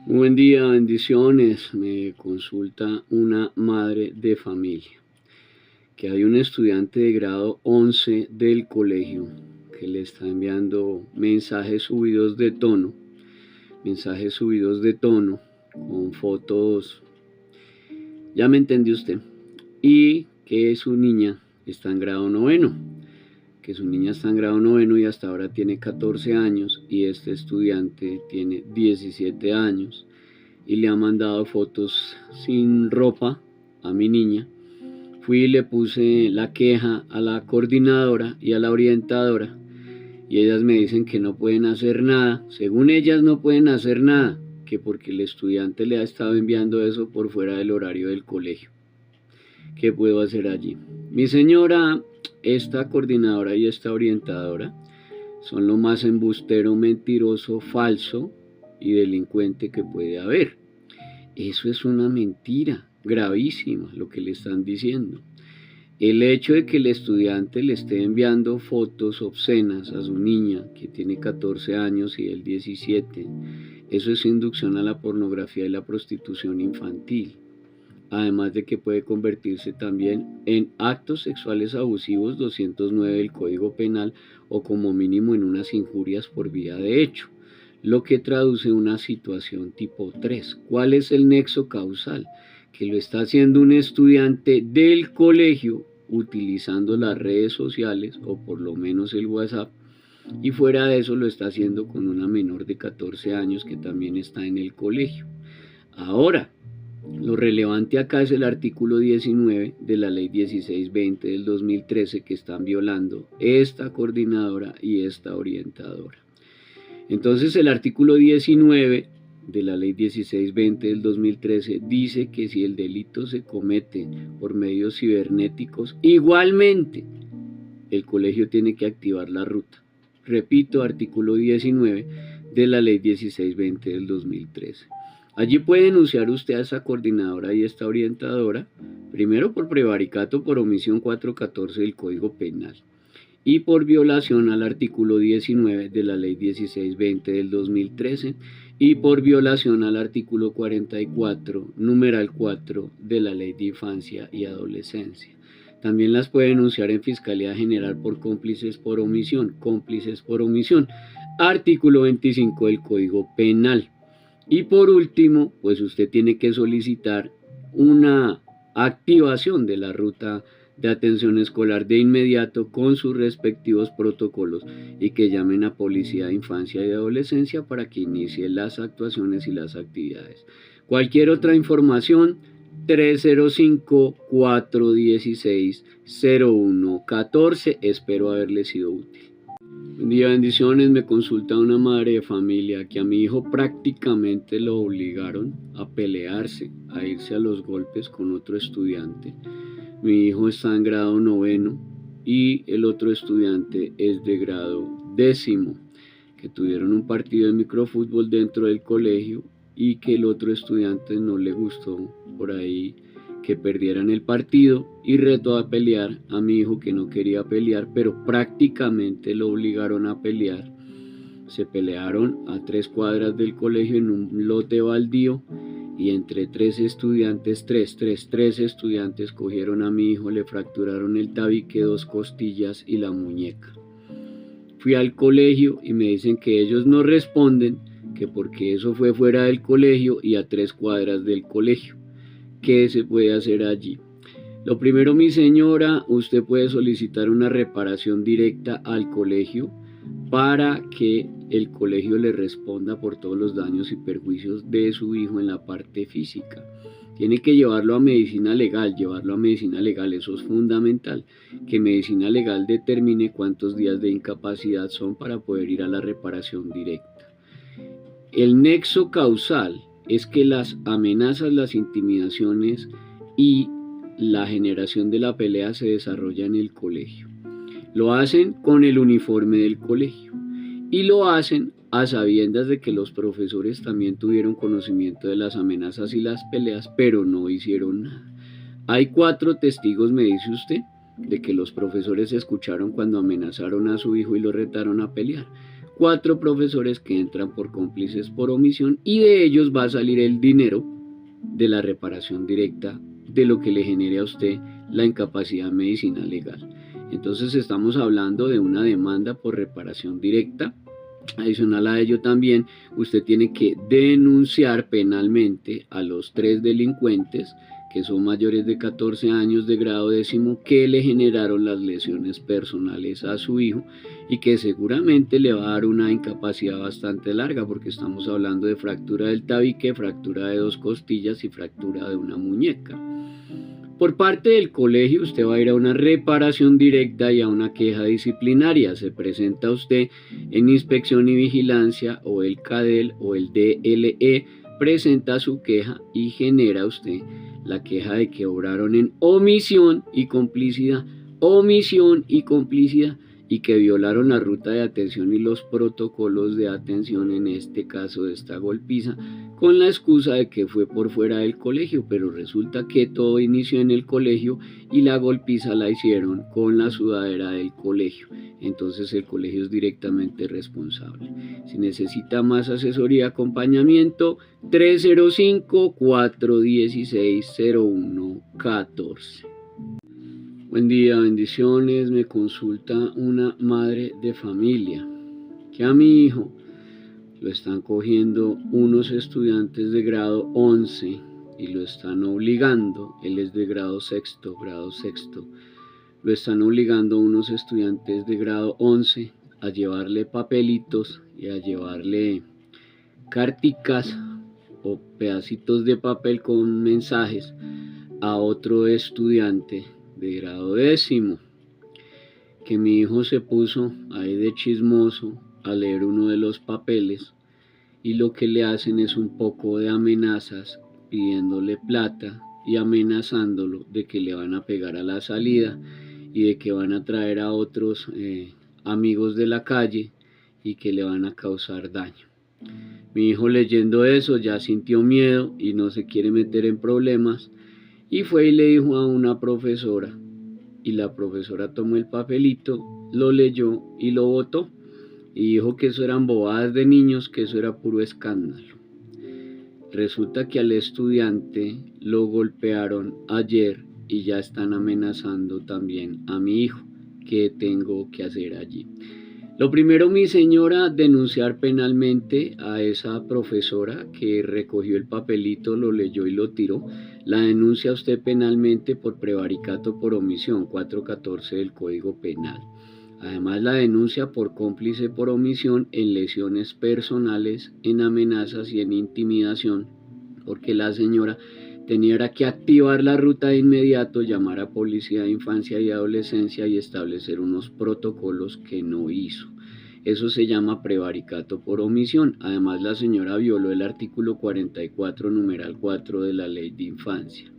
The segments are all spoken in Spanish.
Buen día, bendiciones. Me consulta una madre de familia que hay un estudiante de grado 11 del colegio que le está enviando mensajes subidos de tono con fotos, ya me entendió usted, y que su niña está en grado noveno, y hasta ahora tiene 14 años y este estudiante tiene 17 años y le ha mandado fotos sin ropa a mi niña. Fui y le puse la queja a la coordinadora y a la orientadora y ellas me dicen que no pueden hacer nada. Según ellas no pueden hacer nada, que porque el estudiante le ha estado enviando eso por fuera del horario del colegio. ¿Qué puedo hacer allí? Mi señora, esta coordinadora y esta orientadora son lo más embustero, mentiroso, falso y delincuente que puede haber. Eso es una mentira gravísima lo que le están diciendo. El hecho de que el estudiante le esté enviando fotos obscenas a su niña, que tiene 14 años y él 17, eso es inducción a la pornografía y la prostitución infantil. Además de que puede convertirse también en actos sexuales abusivos 209 del Código Penal o como mínimo en unas injurias por vía de hecho, lo que traduce una situación tipo 3. ¿Cuál es el nexo causal? Que lo está haciendo un estudiante del colegio utilizando las redes sociales o por lo menos el WhatsApp, y fuera de eso lo está haciendo con una menor de 14 años que también está en el colegio. Ahora, lo relevante acá es el artículo 19 de la ley 1620 del 2013 que están violando esta coordinadora y esta orientadora. Entonces el artículo 19 de la ley 1620 del 2013 dice que si el delito se comete por medios cibernéticos, igualmente el colegio tiene que activar la ruta. Repito, artículo 19 de la ley 1620 del 2013. Allí puede denunciar usted a esa coordinadora y esta orientadora, primero por prevaricato por omisión 414 del Código Penal y por violación al artículo 19 de la ley 1620 del 2013 y por violación al artículo 44, numeral 4 de la ley de infancia y adolescencia. También las puede denunciar en Fiscalía General por cómplices por omisión, artículo 25 del Código Penal. Y por último, pues usted tiene que solicitar una activación de la ruta de atención escolar de inmediato con sus respectivos protocolos y que llamen a Policía de Infancia y Adolescencia para que inicie las actuaciones y las actividades. Cualquier otra información, 305-416-0114. Espero haberle sido útil. Buen día, bendiciones. Me consulta una madre de familia que a mi hijo prácticamente lo obligaron a pelearse, a irse a los golpes con otro estudiante. Mi hijo está en grado noveno y el otro estudiante es de grado décimo, que tuvieron un partido de microfútbol dentro del colegio y que el otro estudiante no le gustó por ahí que perdieran el partido y retó a pelear a mi hijo, que no quería pelear, pero prácticamente lo obligaron a pelear. Se pelearon a 3 cuadras del colegio en un lote baldío y entre tres estudiantes cogieron a mi hijo, le fracturaron el tabique, 2 costillas y la muñeca. Fui al colegio y me dicen que ellos no responden, que porque eso fue fuera del colegio y a 3 cuadras del colegio. ¿Qué se puede hacer allí? Lo primero, mi señora, usted puede solicitar una reparación directa al colegio para que el colegio le responda por todos los daños y perjuicios de su hijo en la parte física. Tiene que llevarlo a medicina legal, eso es fundamental, que medicina legal determine cuántos días de incapacidad son para poder ir a la reparación directa. El nexo causal es que las amenazas, las intimidaciones y la generación de la pelea se desarrolla en el colegio. Lo hacen con el uniforme del colegio y lo hacen a sabiendas de que los profesores también tuvieron conocimiento de las amenazas y las peleas, pero no hicieron nada. Hay 4 testigos, me dice usted, de que los profesores escucharon cuando amenazaron a su hijo y lo retaron a pelear. 4 profesores que entran por cómplices por omisión y de ellos va a salir el dinero de la reparación directa de lo que le genere a usted la incapacidad medicinal legal. Entonces estamos hablando de una demanda por reparación directa. Adicional a ello también usted tiene que denunciar penalmente a los 3 delincuentes que son mayores de 14 años de grado décimo que le generaron las lesiones personales a su hijo y que seguramente le va a dar una incapacidad bastante larga porque estamos hablando de fractura del tabique, fractura de 2 costillas y fractura de una muñeca. Por parte del colegio usted va a ir a una reparación directa y a una queja disciplinaria. Se presenta usted en inspección y vigilancia o el CADEL o el DLE, presenta su queja y genera usted la queja de que obraron en omisión y complicidad y que violaron la ruta de atención y los protocolos de atención en este caso de esta golpiza con la excusa de que fue por fuera del colegio, pero resulta que todo inició en el colegio y la golpiza la hicieron con la sudadera del colegio. Entonces el colegio es directamente responsable. Si necesita más asesoría, acompañamiento, 305-416-0114. Buen día, bendiciones. Me consulta una madre de familia que a mi hijo lo están cogiendo unos estudiantes de grado 11 y lo están obligando, él es de grado sexto, lo están obligando unos estudiantes de grado 11 a llevarle papelitos y a llevarle carticas o pedacitos de papel con mensajes a otro estudiante de grado décimo, que mi hijo se puso ahí de chismoso a leer uno de los papeles y lo que le hacen es un poco de amenazas pidiéndole plata y amenazándolo de que le van a pegar a la salida y de que van a traer a otros amigos de la calle y que le van a causar daño. Mi hijo leyendo eso ya sintió miedo y no se quiere meter en problemas y fue y le dijo a una profesora y la profesora tomó el papelito, lo leyó y lo botó y dijo que eso eran bobadas de niños, que eso era puro escándalo. Resulta que al estudiante lo golpearon ayer y ya están amenazando también a mi hijo. ¿Qué tengo que hacer allí? Lo primero, mi señora, denunciar penalmente a esa profesora que recogió el papelito, lo leyó y lo tiró. La denuncia usted penalmente por prevaricato por omisión, 414 del Código Penal. Además, la denuncia por cómplice por omisión en lesiones personales, en amenazas y en intimidación, porque la señora tenía que activar la ruta de inmediato, llamar a Policía de Infancia y Adolescencia y establecer unos protocolos que no hizo. Eso se llama prevaricato por omisión. Además, la señora violó el artículo 44, numeral 4 de la Ley de Infancia.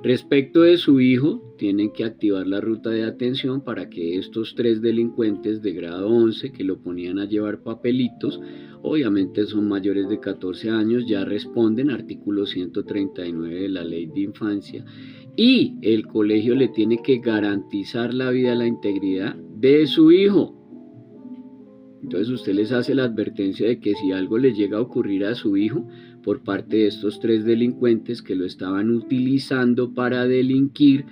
Respecto de su hijo, tienen que activar la ruta de atención para que estos 3 delincuentes de grado 11 que lo ponían a llevar papelitos, obviamente son mayores de 14 años, ya responden, artículo 139 de la Ley de Infancia, y el colegio le tiene que garantizar la vida y la integridad de su hijo. Entonces usted les hace la advertencia de que si algo le llega a ocurrir a su hijo por parte de estos 3 delincuentes que lo estaban utilizando para delinquir,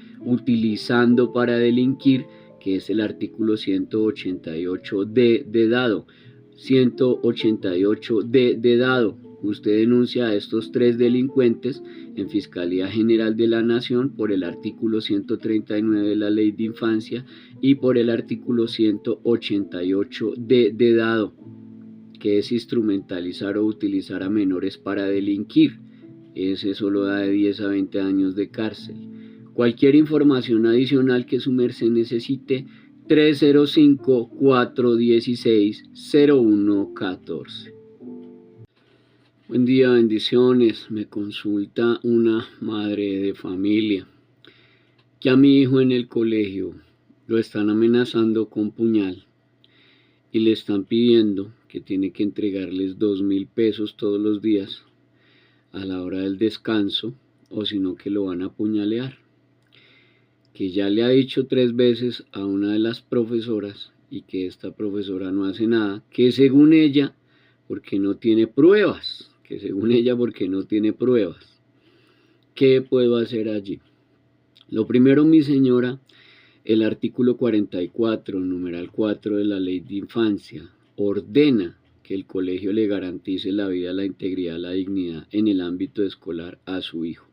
que es el artículo 188D de dado, 188D de dado. Usted denuncia a estos 3 delincuentes en Fiscalía General de la Nación por el artículo 139 de la Ley de Infancia y por el artículo 188D de dado, que es instrumentalizar o utilizar a menores para delinquir. Ese solo da de 10 a 20 años de cárcel. Cualquier información adicional que su merced necesite, 305-416-0114. Buen día, bendiciones. Me consulta una madre de familia que a mi hijo en el colegio lo están amenazando con puñal y le están pidiendo que tiene que entregarles 2.000 pesos todos los días a la hora del descanso o si no que lo van a apuñalear. Que ya le ha dicho 3 veces a una de las profesoras y que esta profesora no hace nada, que según ella, porque no tiene pruebas, ¿qué puedo hacer allí? Lo primero, mi señora, el artículo 44, numeral 4 de la Ley de Infancia, ordena que el colegio le garantice la vida, la integridad, la dignidad en el ámbito escolar a su hijo.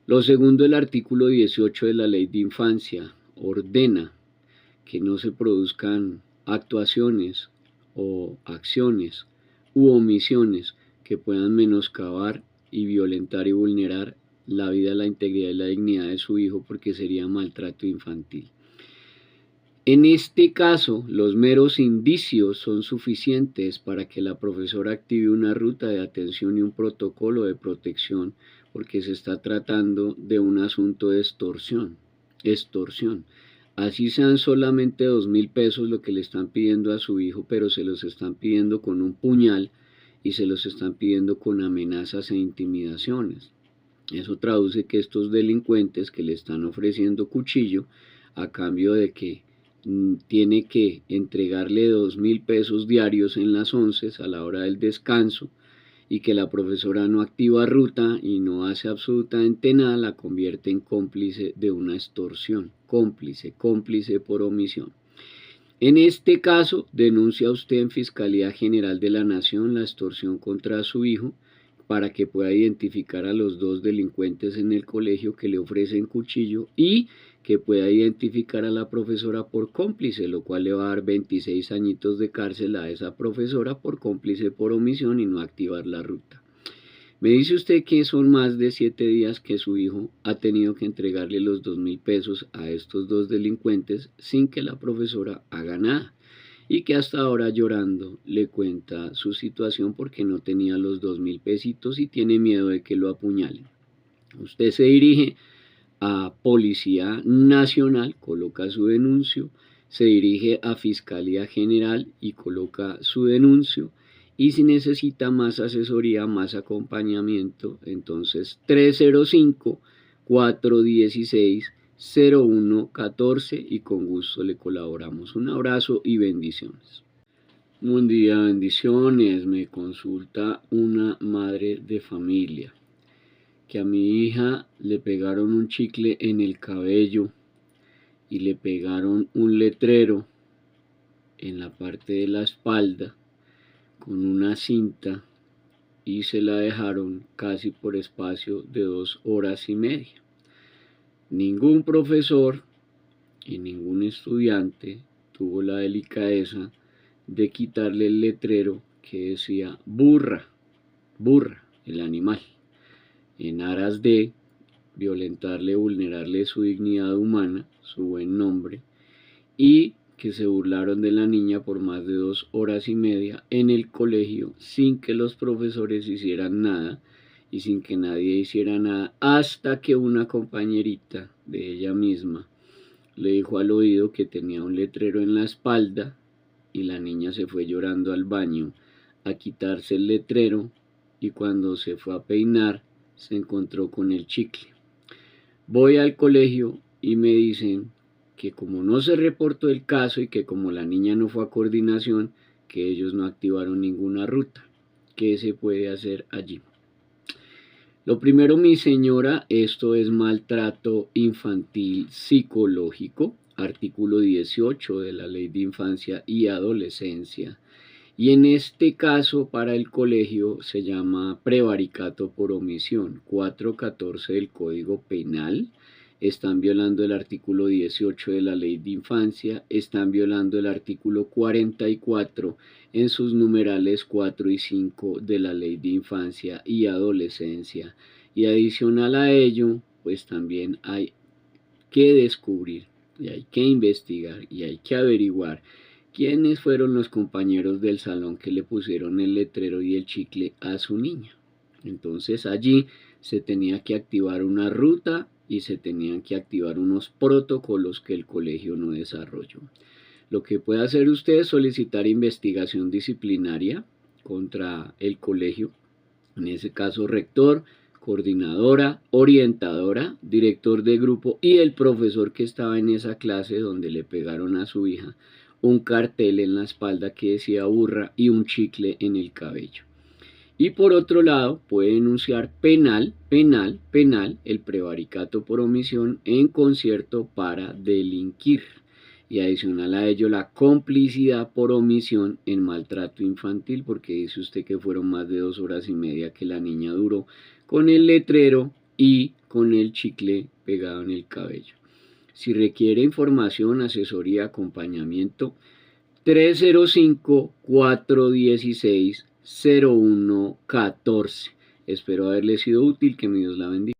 Lo segundo, el artículo 18 de la Ley de Infancia ordena que no se produzcan actuaciones o acciones u omisiones que puedan menoscabar y violentar y vulnerar la vida, la integridad y la dignidad de su hijo, porque sería maltrato infantil. En este caso, los meros indicios son suficientes para que la profesora active una ruta de atención y un protocolo de protección, porque se está tratando de un asunto de extorsión. Así sean solamente 2.000 pesos lo que le están pidiendo a su hijo, pero se los están pidiendo con un puñal y se los están pidiendo con amenazas e intimidaciones. Eso traduce que estos delincuentes que le están ofreciendo cuchillo a cambio de que tiene que entregarle 2.000 pesos diarios en las 11 a la hora del descanso, y que la profesora no activa ruta y no hace absolutamente nada, la convierte en cómplice de una extorsión, cómplice por omisión. En este caso, denuncia usted en Fiscalía General de la Nación la extorsión contra su hijo, para que pueda identificar a los dos delincuentes en el colegio que le ofrecen cuchillo y que pueda identificar a la profesora por cómplice, lo cual le va a dar 26 añitos de cárcel a esa profesora por cómplice por omisión y no activar la ruta. Me dice usted que son más de 7 días que su hijo ha tenido que entregarle los 2.000 pesos a estos dos delincuentes sin que la profesora haga nada, y que hasta ahora llorando le cuenta su situación porque no tenía los 2.000 pesitos y tiene miedo de que lo apuñalen. Usted se dirige a Policía Nacional, coloca su denuncio, se dirige a Fiscalía General y coloca su denuncio, y si necesita más asesoría, más acompañamiento, entonces 305-416-0114 y con gusto le colaboramos. Un abrazo y bendiciones. Buen día, bendiciones. Me consulta una madre de familia que a mi hija le pegaron un chicle en el cabello y le pegaron un letrero en la parte de la espalda con una cinta y se la dejaron casi por espacio de 2 horas y media. Ningún profesor y ningún estudiante tuvo la delicadeza de quitarle el letrero que decía burra, el animal, en aras de violentarle, vulnerarle su dignidad humana, su buen nombre, y que se burlaron de la niña por más de 2 horas y media en el colegio sin que los profesores hicieran nada y sin que nadie hiciera nada, hasta que una compañerita de ella misma le dijo al oído que tenía un letrero en la espalda, y la niña se fue llorando al baño a quitarse el letrero, y cuando se fue a peinar se encontró con el chicle. Voy al colegio y me dicen que como no se reportó el caso y que como la niña no fue a coordinación, que ellos no activaron ninguna ruta. ¿Qué se puede hacer allí? Lo primero, mi señora, esto es maltrato infantil psicológico, artículo 18 de la Ley de Infancia y Adolescencia. Y en este caso para el colegio se llama prevaricato por omisión, 414 del Código Penal. Están violando el artículo 18 de la Ley de Infancia, están violando el artículo 44 en sus numerales 4 y 5 de la Ley de Infancia y Adolescencia. Y adicional a ello, pues también hay que descubrir y hay que investigar y hay que averiguar quiénes fueron los compañeros del salón que le pusieron el letrero y el chicle a su niña. Entonces allí se tenía que activar una ruta y se tenían que activar unos protocolos que el colegio no desarrolló. Lo que puede hacer usted es solicitar investigación disciplinaria contra el colegio, en ese caso rector, coordinadora, orientadora, director de grupo y el profesor que estaba en esa clase donde le pegaron a su hija, un cartel en la espalda que decía burra y un chicle en el cabello. Y por otro lado, puede denunciar penal el prevaricato por omisión en concierto para delinquir. Y adicional a ello, la complicidad por omisión en maltrato infantil, porque dice usted que fueron más de 2 horas y media que la niña duró con el letrero y con el chicle pegado en el cabello. Si requiere información, asesoría, acompañamiento, 305-416-0114. Espero haberle sido útil, que mi Dios la bendiga.